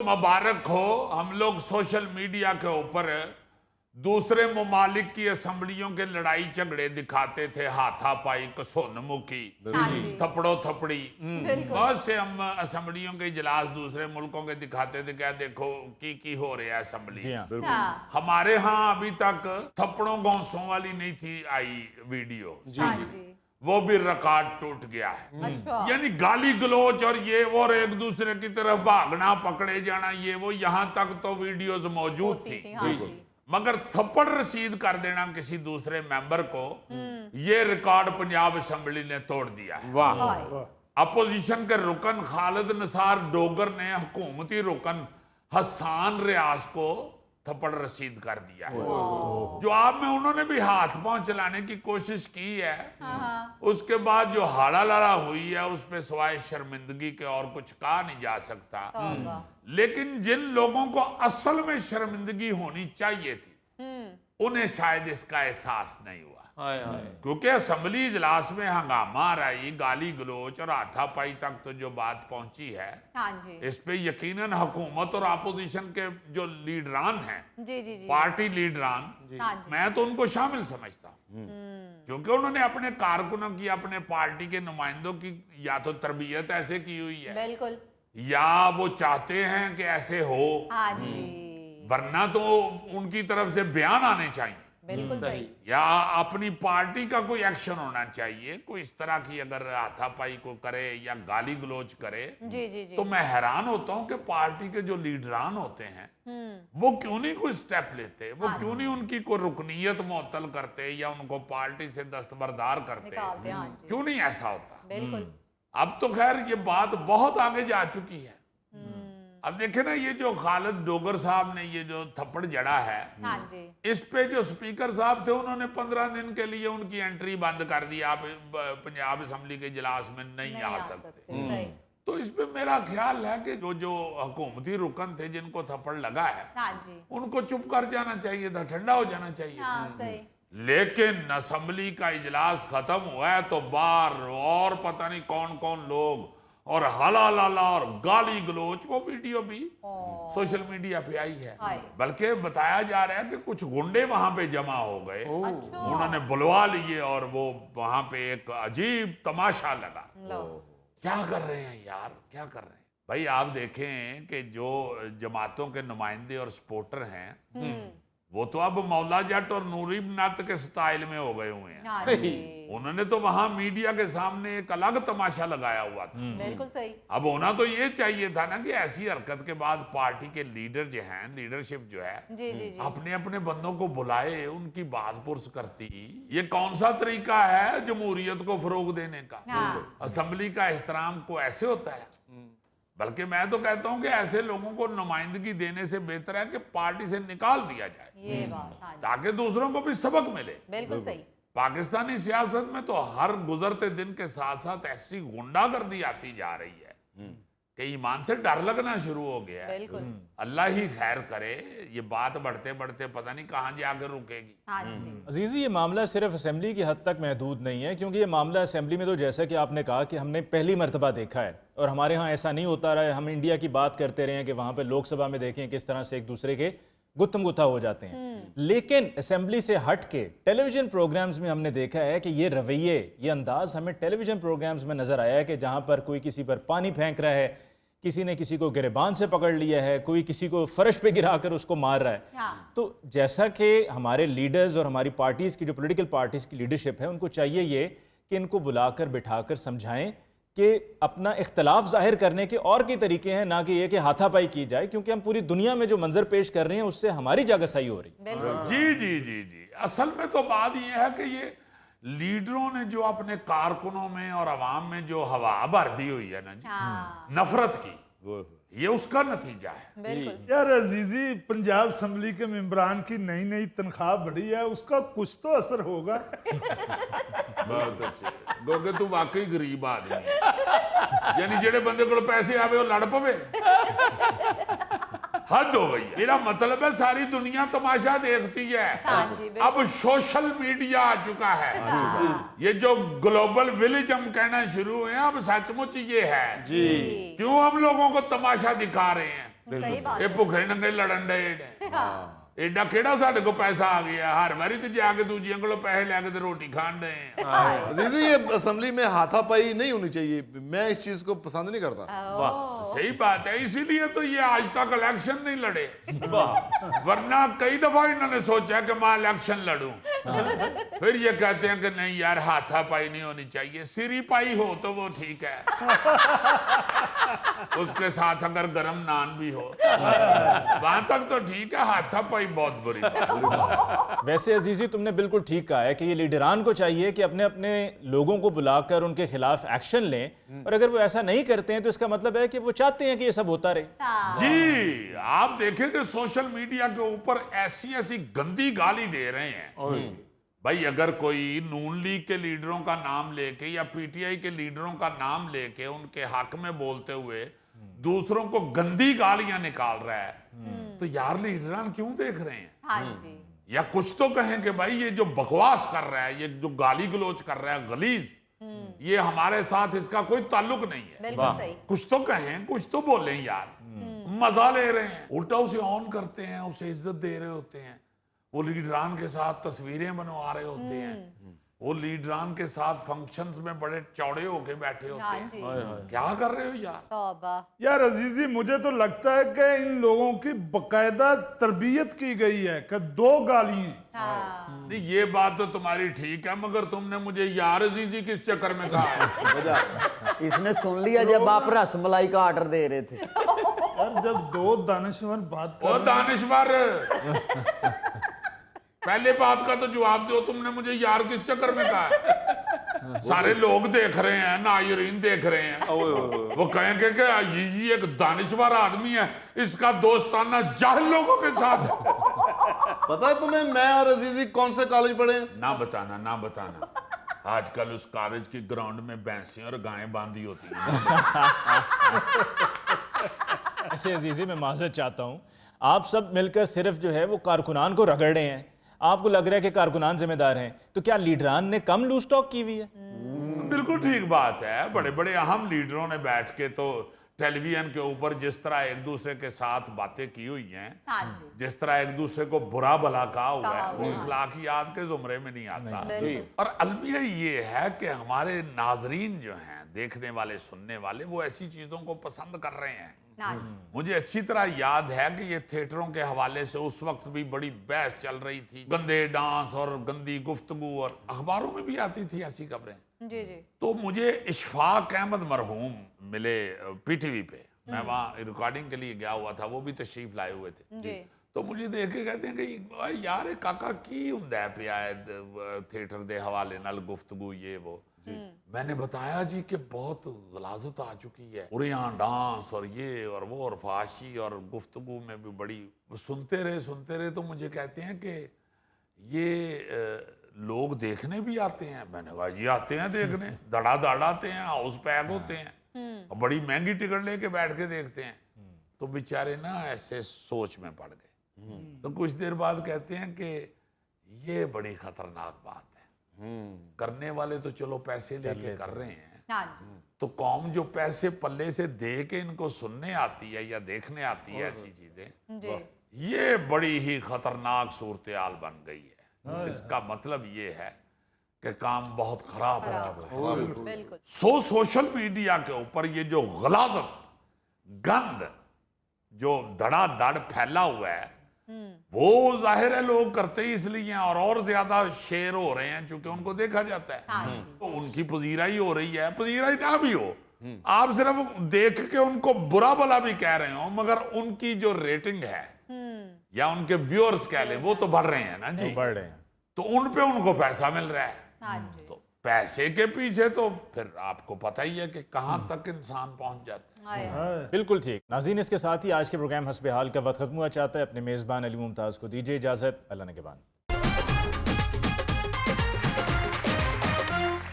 मुबारक हो। हम लोग सोशल मीडिया के ऊपर दूसरे ममालिक की असम्बलियों के लड़ाई झगड़े दिखाते थे, हाथापाई, कसोनमुखी, थपड़ो थपड़ी। बहुत से हम असम्बलियों के इजलास दूसरे मुल्कों के दिखाते थे, क्या देखो की हो रहा है असम्बली। हमारे यहाँ अभी तक थपड़ों गौसों वाली नहीं थी आई वीडियो, वो भी रिकॉर्ड टूट गया है। यानी गाली गलोच और ये वो और एक दूसरे की तरफ भागना, पकड़े जाना, ये वो, यहां तक तो वीडियोस मौजूद थी। मगर थप्पड़ रसीद कर देना किसी दूसरे मेंबर को, ये रिकॉर्ड पंजाब असेंबली ने तोड़ दिया है। वाह। अपोजिशन के रुकन खालिद निसार डोगर ने हुकूमती रुकन हसान रियाज को थप्पड़ रसीद कर दिया है। जवाब में उन्होंने भी हाथ पांव चलाने की कोशिश की है। उसके बाद जो हाड़ा लाड़ा हुई है उस पे सिवाय शर्मिंदगी के और कुछ कहा नहीं जा सकता। लेकिन जिन लोगों को असल में शर्मिंदगी होनी चाहिए थी, उन्हें शायद इसका एहसास नहीं हुआ। क्योंकि असेंबली इजलास में हंगामा रही, गाली गलोच और हाथापाई तक तो जो बात पहुंची है, इस पे यकीनन हुकूमत और अपोजिशन के जो लीडरान हैं, पार्टी लीडरान, मैं तो उनको शामिल समझता हूं। क्योंकि उन्होंने अपने कारकुनों की, अपने पार्टी के नुमाइंदों की या तो तरबियत ऐसे की हुई है, बिल्कुल, या वो चाहते हैं कि ऐसे हो, वरना तो उनकी तरफ से बयान आने चाहिए, बिल्कुल सही, या अपनी पार्टी का कोई एक्शन होना चाहिए। कोई इस तरह की अगर हाथापाई को करे या गाली गलोच करे, तो मैं हैरान होता हूं कि पार्टी के जो लीडरान होते हैं वो क्यों नहीं कोई स्टेप लेते, वो क्यों नहीं उनकी कोई रुकनीयत मुअत्तल करते या उनको पार्टी से दस्तबरदार करते, क्यों नहीं ऐसा होता। बिल्कुल। अब तो खैर ये बात बहुत आगे जा चुकी है। अब देखे ना, ये जो खालिद डोगर साहब ने ये जो थप्पड़ जड़ा है, इस पे जो स्पीकर साहब थे उन्होंने 15 दिन के लिए उनकी एंट्री बंद कर दी। आप पंजाब असेंबली के इजलास में नहीं आ सकते। तो इस पे मेरा ख्याल है कि जो हुकूमती रुकन थे जिनको थप्पड़ लगा है, उनको चुप कर जाना चाहिए था, ठंडा हो जाना चाहिए। लेकिन असेंबली का इजलास खत्म हुआ है तो बाहर और पता नहीं कौन कौन लोग और हला लाला और गाली गलोच, वो वीडियो भी सोशल मीडिया पे आई है। बल्कि बताया जा रहा है कि कुछ गुंडे वहां पे जमा हो गए, उन्होंने बुलवा लिए और वो वहां पे एक अजीब तमाशा लगा। क्या कर रहे हैं यार, क्या कर रहे हैं भाई। आप देखें कि जो जमातों के नुमाइंदे और सपोर्टर हैं, वो तो अब मौला जट और नूरी नत के स्टाइल में हो गए हुए हैं। उन्होंने तो वहां मीडिया के सामने एक अलग तमाशा लगाया हुआ था। बिल्कुल सही। अब होना तो ये चाहिए था ना कि ऐसी हरकत के बाद पार्टी के लीडर जो हैं, लीडरशिप जो है, अपने अपने बंदों को बुलाए, उनकी बात पुरस करती। ये कौन सा तरीका है जमहूरियत को फरोग देने का? असेंबली का एहतराम को ऐसे होता है? बल्कि मैं तो कहता हूं कि ऐसे लोगों को नुमाइंदगी देने से बेहतर है कि पार्टी से निकाल दिया जाए, ये बात, ताकि दूसरों को भी सबक मिले। बिल्कुल सही। पाकिस्तानी सियासत में तो हर गुजरते दिन के साथ साथ ऐसी गुंडागर्दी आती जा रही है कि ईमान से डर लगना शुरू हो गया है। बिल्कुल। अल्लाह ही खैर करे। ये बात बढ़ते बढ़ते पता नहीं कहां जाकर रुकेगी। अजीजी, ये मामला सिर्फ असेंबली की हद तक महदूद नहीं है, क्योंकि ये मामला असेंबली में तो जैसा कि आपने कहा कि हमने पहली मरतबा देखा है और हमारे यहाँ ऐसा नहीं होता रहा है। हम इंडिया की बात करते रहे हैं कि वहाँ पर लोकसभा में देखें किस तरह से एक दूसरे के गुत्थम गुत्था हो जाते हैं, लेकिन असेंबली से हट के टेलीविजन प्रोग्राम्स में हमने देखा है कि ये रवैये, ये अंदाज हमें टेलीविजन प्रोग्राम्स में नजर आया है कि जहाँ पर कोई किसी पर पानी फेंक रहा है, किसी ने किसी को गिरबान से पकड़ लिया है, कोई किसी को फर्श पे गिराकर उसको मार रहा है। तो जैसा कि हमारे लीडर्स और हमारी पार्टीज की, जो पॉलिटिकल पार्टीज की लीडरशिप है, उनको चाहिए ये कि इनको बुलाकर बिठाकर समझाएं कि अपना इख्तलाफ जाहिर करने के और के तरीके हैं, ना कि ये कि हाथापाई की जाए, क्योंकि हम पूरी दुनिया में जो मंजर पेश कर रहे हैं उससे हमारी जागसाई हो रही है। जी जी जी जी। असल में तो बात ये है कि ये लीडरों ने जो अपने कारकुनों में और अवाम में जो हवा भर दी हुई है ना जी, नफरत की, ये उसका नतीजा है। यार अजीजी, पंजाब असेंबली के मेंबरान की नई नई तनख्वाह बढ़ी है, उसका कुछ तो असर होगा। बहुत अच्छे क्योंकि तू वाकई गरीब आदमी है। यानी जेड़े बंदे को पैसे आवे वो लड़ पवे, हद हो गई है। मेरा मतलब है सारी दुनिया तमाशा देखती है। अब सोशल मीडिया आ चुका है। ये जो ग्लोबल विलेज हम कहना शुरू हुए हैं, अब सचमुच ये है। क्यों हम लोगों को तमाशा दिखा रहे हैं? सही बात ਇਹ ਭੁੱਖੇ ਨੰਗੇ ਲੜਨ ਦੇ ਐਡਾ ਕਿਹੜਾ ਸਾਡੇ ਕੋਲ ਪੈਸਾ ਆ ਗਿਆ ਹਰ ਵਾਰੀ ਤੇ ਜਾ ਕੇ ਦੂਜਿਆਂ ਕੋਲੋਂ ਪੈਸੇ ਲੈ ਕੇ ਤੇ ਰੋਟੀ ਖਾਣ ਦੇ ਆ अजीजी ये असेंबली में हाथापाई नहीं होनी चाहिए, मैं इस चीज को पसंद नहीं करता। सही बात है, इसीलिए तो ये आज तक इलेक्शन नहीं लड़े, वरना कई दफा इन्होंने सोचा कि मैं इलेक्शन लड़ूं, फिर ये कहते हैं कि नहीं यार हाथापाई नहीं होनी चाहिए, सिरी पाई हो तो वो ठीक है, उसके साथ अगर गरम नान भी हो वहां तक तो ठीक है, हाथापाई बहुत बुरी बात। वैसे अजीजी तुमने बिल्कुल ठीक कहा है कि ये लीडरान को चाहिए कि अपने अपने लोगों को बुलाकर उनके खिलाफ एक्शन लें, और अगर वो ऐसा नहीं करते हैं तो इसका मतलब है कि वो चाहते हैं कि ये सब होता रहे। जी आप देखें कि सोशल मीडिया के ऊपर ऐसी ऐसी गंदी गाली दे रहे हैं भाई, अगर कोई नून लीग के लीडरों का नाम लेके या पीटीआई के लीडरों का नाम लेके उनके हक में बोलते हुए दूसरों को गंदी गालियां निकाल रहा है तो यार लीडरान क्यों देख रहे हैं? हाँ जी, या कुछ तो कहें कि भाई ये जो बकवास कर रहा है, ये जो गाली गलोच कर रहा है गलीज, ये हमारे साथ इसका कोई ताल्लुक नहीं है, बिल्कुल सही। कुछ तो कहें, कुछ तो बोलें यार, मजा ले रहे हैं, उल्टा उसे ऑन करते हैं, उसे इज्जत दे रहे होते हैं, वो लीडरान के साथ तस्वीरें बनवा रहे होते हैं, वो लीडरान के साथ फंक्शंस में बड़े चौड़े होके बैठे होते हाँ हैं, जी, क्या कर रहे हो यार? तौबा। यार अजीजी मुझे तो लगता है कि इन लोगों की बकायदा तरबियत की गई है कि दो गालियां। हाँ, नहीं ये बात तो तुम्हारी ठीक है, मगर तुमने मुझे यार अजीजी किस चक्कर में कहा है? इसने सुन लिया जब आप रसमलाई का ऑर्डर दे रहे थे। यार जब दो दानिशवर बात ओ कर दानिशवर पहले बात का तो जवाब दो, तुमने मुझे यार किस चक्कर में कहा है? सारे लोग देख रहे हैं, नायरीन देख रहे हैं, वो कहेंगे कि ये एक दानिशवर आदमी है, इसका दोस्ताना जाहिल लोगों के साथ है। पता है तुम्हें मैं और अजीजी कौन से कॉलेज पढ़े हैं? ना बताना ना बताना, आजकल उस कॉलेज की ग्राउंड में भैंसें और गायें बांधी होती हैं। ऐसे अजीजी मैं माजरत चाहता हूँ, आप सब मिलकर सिर्फ जो है वो कारकुनान को रगड़ रहे हैं, आपको लग रहा है कि कारकुनान जिम्मेदार हैं, तो क्या लीडरान ने कम लूज टॉक की हुई है? बिल्कुल ठीक बात है, बड़े बड़े अहम लीडरों ने बैठ के तो टेलीविजन के ऊपर जिस तरह एक दूसरे के साथ बातें की हुई हैं, हाँ जी, जिस तरह एक दूसरे को बुरा भला कहा हुआ है, वो अखलाकियात के जुमरे में नहीं आता। बिल्कुल। और अलमिया ये है कि हमारे नाजरीन जो हैं, देखने वाले सुनने वाले, वो ऐसी चीजों को पसंद कर रहे हैं। हाँ जी, मुझे अच्छी तरह याद है कि ये थिएटरों के हवाले से उस वक्त भी बड़ी बहस चल रही थी, गंदे डांस और गंदी गुफ्तगू, और अखबारों में भी आती थी ऐसी खबरें। जी जी, तो मुझे इशफाक अहमद मरहूम मिले पीटीवी पे, मैं वहाँ रिकॉर्डिंग के लिए गया हुआ था, वो भी तशरीफ लाए हुए थे, जी, तो मुझे देख के कहते हैं कि यार ये काका की हुंदा है पिया थिएटर दे हवाले नाल गुफ्तगू ये वो। मैंने बताया जी कि बहुत गलाजत आ चुकी है, और यहाँ डांस और ये और वो और फाशी और गुफ्तगू में भी बड़ी, सुनते रहे तो मुझे कहते हैं कि ये लोग देखने भी आते हैं। मैंने कहा ये आते हैं देखने, धड़ाधड़ आते हैं, हाउस पैक होते हैं और बड़ी महंगी टिकट लेके बैठ के देखते हैं। तो बेचारे ना ऐसे सोच में पड़ गए। तो कुछ देर बाद कहते हैं कि ये बड़ी खतरनाक बात है, करने वाले तो चलो पैसे लेके कर रहे हैं, हाँ जी, तो कौम जो पैसे पल्ले से दे के इनको सुनने आती है या देखने आती है ऐसी चीजें, जी, ये बड़ी ही खतरनाक सूरत-ए-हाल बन गई है। इसका मतलब ये है कि काम बहुत खराब हो चुका है। बिल्कुल, सोशल मीडिया के ऊपर ये जो गलाजत, गंद जो धड़ाधड़ फैला हुआ है, वो जाहिर है लोग करते ही इसलिए हैं, और ज्यादा शेयर हो रहे हैं क्योंकि उनको देखा जाता है। हाँ जी, तो उनकी पजीराई हो रही है, पजीराई ना भी हो, आप सिर्फ देख के उनको बुरा भला भी कह रहे हो, मगर उनकी जो रेटिंग है या उनके व्यूअर्स कह लें, वो तो बढ़ रहे हैं ना जी, बढ़ रहे हैं। तो उन पे उनको पैसा मिल रहा है। हाँ जी, तो पैसे के पीछे तो फिर आपको पता ही है कि कहां तक इंसान पहुंच जाता है। आए। बिल्कुल ठीक। नाज़रीन, इसके साथ ही आज के प्रोग्राम हस्बे हाल का वक्त खत्म हुआ चाहता है। अपने मेज़बान अली मुमताज़ को दीजिए इजाज़त। अल्लाह ने के बाद।